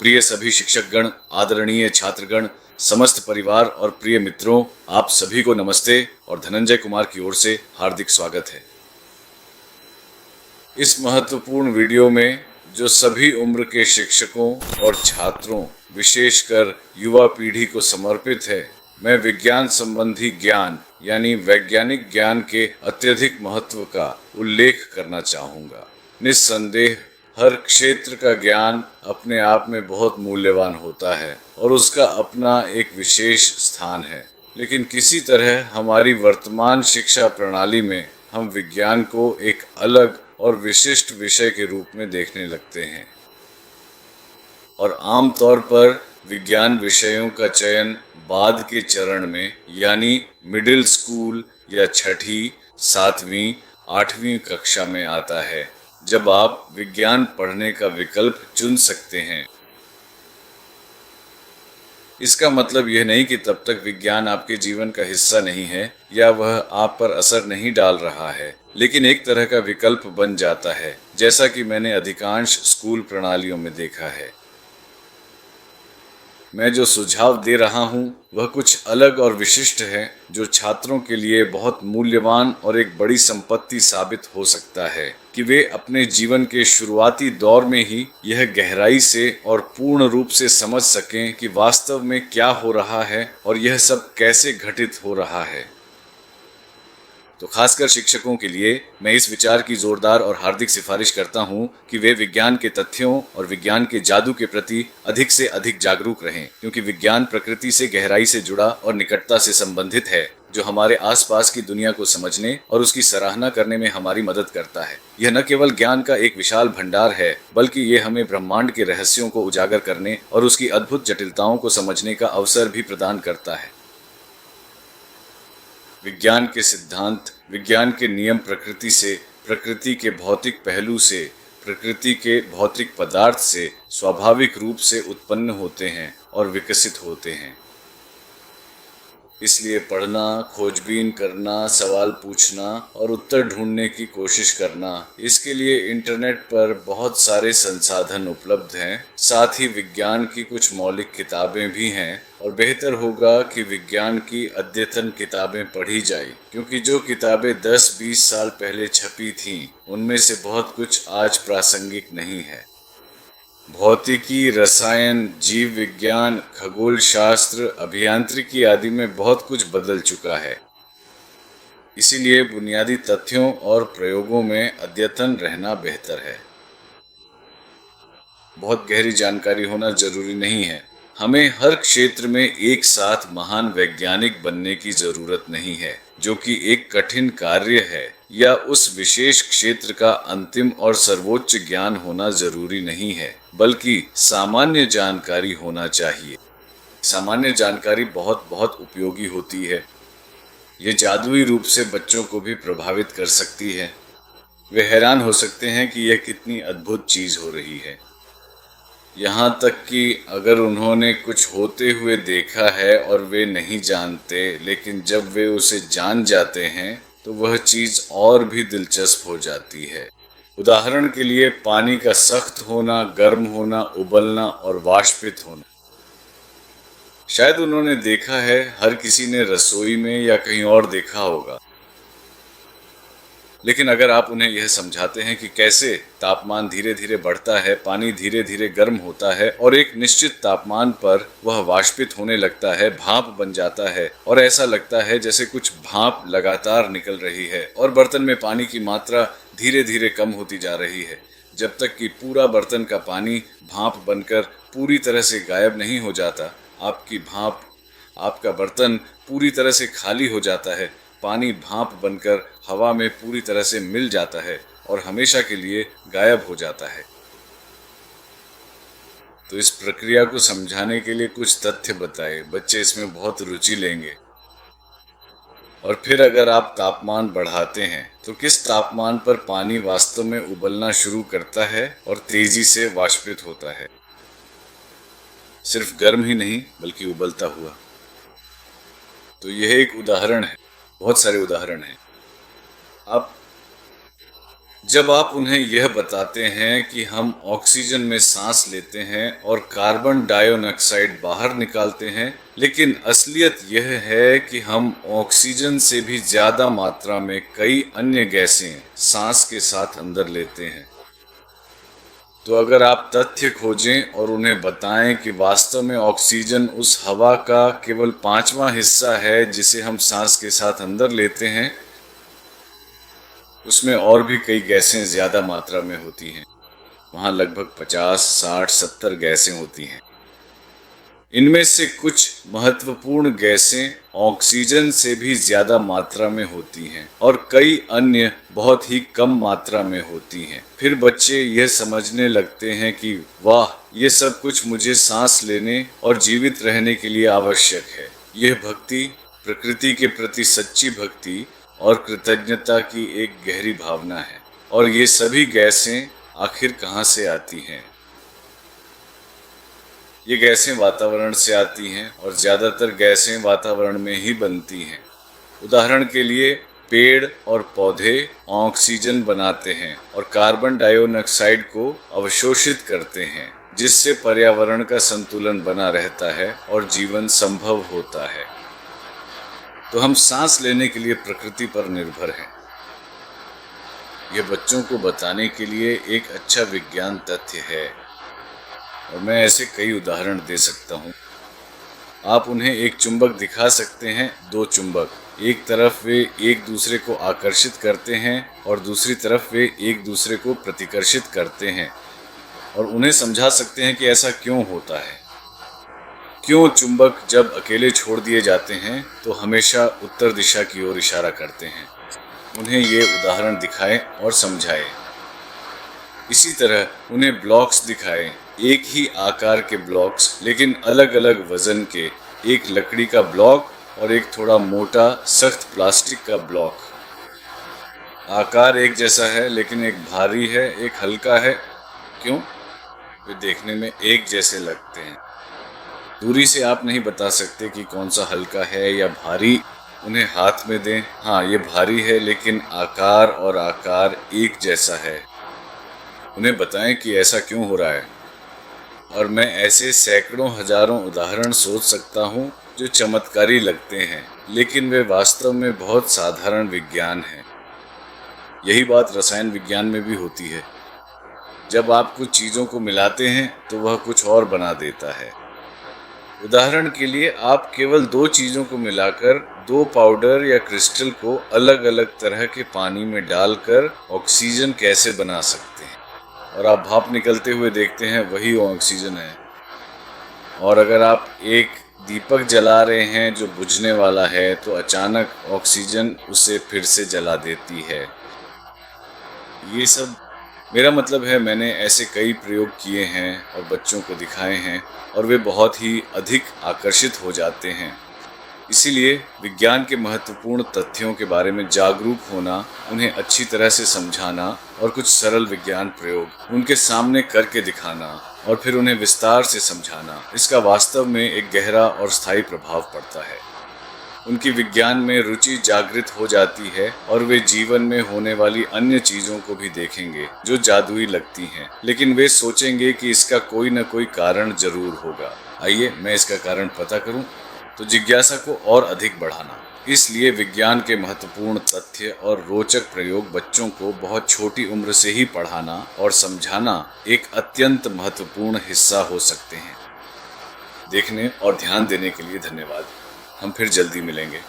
प्रिय सभी शिक्षकगण, आदरणीय छात्रगण, समस्त परिवार और प्रिय मित्रों, आप सभी को नमस्ते और धनंजय कुमार की ओर से हार्दिक स्वागत है। इस महत्वपूर्ण वीडियो में जो सभी उम्र के शिक्षकों और छात्रों, विशेषकर युवा पीढ़ी को समर्पित है, मैं विज्ञान संबंधी ज्ञान यानी वैज्ञानिक ज्ञान के अत्यधिक महत्व का उल्लेख करना चाहूँगा। निस्संदेह हर क्षेत्र का ज्ञान अपने आप में बहुत मूल्यवान होता है और उसका अपना एक विशेष स्थान है, लेकिन किसी तरह हमारी वर्तमान शिक्षा प्रणाली में हम विज्ञान को एक अलग और विशिष्ट विषय के रूप में देखने लगते हैं और आमतौर पर विज्ञान विषयों का चयन बाद के चरण में यानी मिडिल स्कूल या छठी, सातवीं, आठवीं कक्षा में आता है, जब आप विज्ञान पढ़ने का विकल्प चुन सकते हैं। इसका मतलब यह नहीं कि तब तक विज्ञान आपके जीवन का हिस्सा नहीं है या वह आप पर असर नहीं डाल रहा है, लेकिन एक तरह का विकल्प बन जाता है, जैसा कि मैंने अधिकांश स्कूल प्रणालियों में देखा है। मैं जो सुझाव दे रहा हूँ वह कुछ अलग और विशिष्ट है, जो छात्रों के लिए बहुत मूल्यवान और एक बड़ी संपत्ति साबित हो सकता है कि वे अपने जीवन के शुरुआती दौर में ही यह गहराई से और पूर्ण रूप से समझ सकें कि वास्तव में क्या हो रहा है और यह सब कैसे घटित हो रहा है। तो खासकर शिक्षकों के लिए मैं इस विचार की जोरदार और हार्दिक सिफारिश करता हूं कि वे विज्ञान के तथ्यों और विज्ञान के जादू के प्रति अधिक से अधिक जागरूक रहें, क्योंकि विज्ञान प्रकृति से गहराई से जुड़ा और निकटता से संबंधित है, जो हमारे आसपास की दुनिया को समझने और उसकी सराहना करने में हमारी मदद करता है। यह न केवल ज्ञान का एक विशाल भंडार है, बल्कि ये हमें ब्रह्मांड के रहस्यों को उजागर करने और उसकी अद्भुत जटिलताओं को समझने का अवसर भी प्रदान करता है। विज्ञान के सिद्धांत, विज्ञान के नियम प्रकृति से, प्रकृति के भौतिक पहलू से, प्रकृति के भौतिक पदार्थ से स्वाभाविक रूप से उत्पन्न होते हैं और विकसित होते हैं। इसलिए पढ़ना, खोजबीन करना, सवाल पूछना और उत्तर ढूंढने की कोशिश करना, इसके लिए इंटरनेट पर बहुत सारे संसाधन उपलब्ध हैं। साथ ही विज्ञान की कुछ मौलिक किताबें भी हैं और बेहतर होगा कि विज्ञान की अद्यतन किताबें पढ़ी जाए, क्योंकि जो किताबें 10-20 साल पहले छपी थीं, उनमें से बहुत कुछ आज प्रासंगिक नहीं है। भौतिकी, रसायन, जीव विज्ञान, खगोल शास्त्र, अभियांत्रिकी आदि में बहुत कुछ बदल चुका है। इसीलिए बुनियादी तथ्यों और प्रयोगों में अद्यतन रहना बेहतर है। बहुत गहरी जानकारी होना जरूरी नहीं है। हमें हर क्षेत्र में एक साथ महान वैज्ञानिक बनने की जरूरत नहीं है, जो कि एक कठिन कार्य है, या उस विशेष क्षेत्र का अंतिम और सर्वोच्च ज्ञान होना जरूरी नहीं है, बल्कि सामान्य जानकारी होना चाहिए। सामान्य जानकारी बहुत बहुत उपयोगी होती है। ये जादुई रूप से बच्चों को भी प्रभावित कर सकती है। वे हैरान हो सकते हैं कि यह कितनी अद्भुत चीज हो रही है। यहाँ तक कि अगर उन्होंने कुछ होते हुए देखा है और वे नहीं जानते, लेकिन जब वे उसे जान जाते हैं तो वह चीज़ और भी दिलचस्प हो जाती है। उदाहरण के लिए पानी का सख्त होना, गर्म होना, उबलना और वाष्पित होना। शायद उन्होंने देखा है, हर किसी ने रसोई में या कहीं और देखा होगा। लेकिन अगर आप उन्हें यह समझाते हैं कि कैसे तापमान धीरे धीरे बढ़ता है, पानी धीरे धीरे गर्म होता है और एक निश्चित तापमान पर वह वाष्पित होने लगता है, भाप बन जाता है और ऐसा लगता है जैसे कुछ भाप लगातार निकल रही है और बर्तन में पानी की मात्रा धीरे धीरे कम होती जा रही है, जब तक कि पूरा बर्तन का पानी भाप बनकर पूरी तरह से गायब नहीं हो जाता, आपका बर्तन पूरी तरह से खाली हो जाता है, पानी भाप बनकर हवा में पूरी तरह से मिल जाता है और हमेशा के लिए गायब हो जाता है। तो इस प्रक्रिया को समझाने के लिए कुछ तथ्य बताए, बच्चे इसमें बहुत रुचि लेंगे। और फिर अगर आप तापमान बढ़ाते हैं तो किस तापमान पर पानी वास्तव में उबलना शुरू करता है और तेजी से वाष्पित होता है। सिर्फ गर्म ही नहीं बल्कि उबलता हुआ। तो यह एक उदाहरण है, बहुत सारे उदाहरण हैं। अब जब आप उन्हें यह बताते हैं कि हम ऑक्सीजन में सांस लेते हैं और कार्बन डाइऑक्साइड बाहर निकालते हैं, लेकिन असलियत यह है कि हम ऑक्सीजन से भी ज़्यादा मात्रा में कई अन्य गैसें सांस के साथ अंदर लेते हैं। तो अगर आप तथ्य खोजें और उन्हें बताएं कि वास्तव में ऑक्सीजन उस हवा का केवल 5वां हिस्सा है जिसे हम सांस के साथ अंदर लेते हैं, उसमें और भी कई गैसें ज़्यादा मात्रा में होती हैं। वहाँ लगभग 50, 60, 70 गैसें होती हैं। इनमें से कुछ महत्वपूर्ण गैसें ऑक्सीजन से भी ज़्यादा मात्रा में होती हैं और कई अन्य बहुत ही कम मात्रा में होती हैं। फिर बच्चे यह समझने लगते हैं कि वाह, ये सब कुछ मुझे सांस लेने और जीवित रहने के लिए आवश्यक है। यह भक्ति, प्रकृति के प्रति सच्ची भक्ति और कृतज्ञता की एक गहरी भावना है। और ये सभी गैसें आखिर कहाँ से आती हैं? ये गैसें वातावरण से आती हैं और ज़्यादातर गैसें वातावरण में ही बनती हैं। उदाहरण के लिए पेड़ और पौधे ऑक्सीजन बनाते हैं और कार्बन डाइऑक्साइड को अवशोषित करते हैं, जिससे पर्यावरण का संतुलन बना रहता है और जीवन संभव होता है। तो हम सांस लेने के लिए प्रकृति पर निर्भर हैं। यह बच्चों को बताने के लिए एक अच्छा विज्ञान तथ्य है और मैं ऐसे कई उदाहरण दे सकता हूँ। आप उन्हें एक चुंबक दिखा सकते हैं, दो चुंबक, एक तरफ वे एक दूसरे को आकर्षित करते हैं और दूसरी तरफ वे एक दूसरे को प्रतिकर्षित करते हैं, और उन्हें समझा सकते हैं कि ऐसा क्यों होता है। क्यों चुंबक जब अकेले छोड़ दिए जाते हैं तो हमेशा उत्तर दिशा की ओर इशारा करते हैं। उन्हें ये उदाहरण दिखाएं और समझाएं। इसी तरह उन्हें ब्लॉक्स दिखाएं, एक ही आकार के ब्लॉक्स लेकिन अलग अलग वजन के, एक लकड़ी का ब्लॉक और एक थोड़ा मोटा सख्त प्लास्टिक का ब्लॉक। आकार एक जैसा है लेकिन एक भारी है, एक हल्का है। क्यों? वे देखने में एक जैसे लगते हैं। दूरी से आप नहीं बता सकते कि कौन सा हल्का है या भारी। उन्हें हाथ में दें, हाँ ये भारी है लेकिन आकार और आकार एक जैसा है। उन्हें बताएं कि ऐसा क्यों हो रहा है। और मैं ऐसे सैकड़ों हजारों उदाहरण सोच सकता हूँ जो चमत्कारी लगते हैं, लेकिन वे वास्तव में बहुत साधारण विज्ञान हैं। यही बात रसायन विज्ञान में भी होती है। जब आप कुछ चीज़ों को मिलाते हैं तो वह कुछ और बना देता है। उदाहरण के लिए आप केवल दो चीज़ों को मिलाकर, दो पाउडर या क्रिस्टल को अलग अलग तरह के पानी में डालकर ऑक्सीजन कैसे बना सकते हैं, और आप भाप निकलते हुए देखते हैं वही ऑक्सीजन है। और अगर आप एक दीपक जला रहे हैं जो बुझने वाला है तो अचानक ऑक्सीजन उसे फिर से जला देती है। ये सब, मेरा मतलब है, मैंने ऐसे कई प्रयोग किए हैं और बच्चों को दिखाए हैं और वे बहुत ही अधिक आकर्षित हो जाते हैं। इसीलिए विज्ञान के महत्वपूर्ण तथ्यों के बारे में जागरूक होना, उन्हें अच्छी तरह से समझाना और कुछ सरल विज्ञान प्रयोग उनके सामने करके दिखाना और फिर उन्हें विस्तार से समझाना, इसका वास्तव में एक गहरा और स्थायी प्रभाव पड़ता है। उनकी विज्ञान में रुचि जागृत हो जाती है और वे जीवन में होने वाली अन्य चीज़ों को भी देखेंगे जो जादुई लगती हैं, लेकिन वे सोचेंगे कि इसका कोई न कोई कारण जरूर होगा। आइए मैं इसका कारण पता करूं। तो जिज्ञासा को और अधिक बढ़ाना। इसलिए विज्ञान के महत्वपूर्ण तथ्य और रोचक प्रयोग बच्चों को बहुत छोटी उम्र से ही पढ़ाना और समझाना एक अत्यंत महत्वपूर्ण हिस्सा हो सकते हैं। देखने और ध्यान देने के लिए धन्यवाद। हम फिर जल्दी मिलेंगे।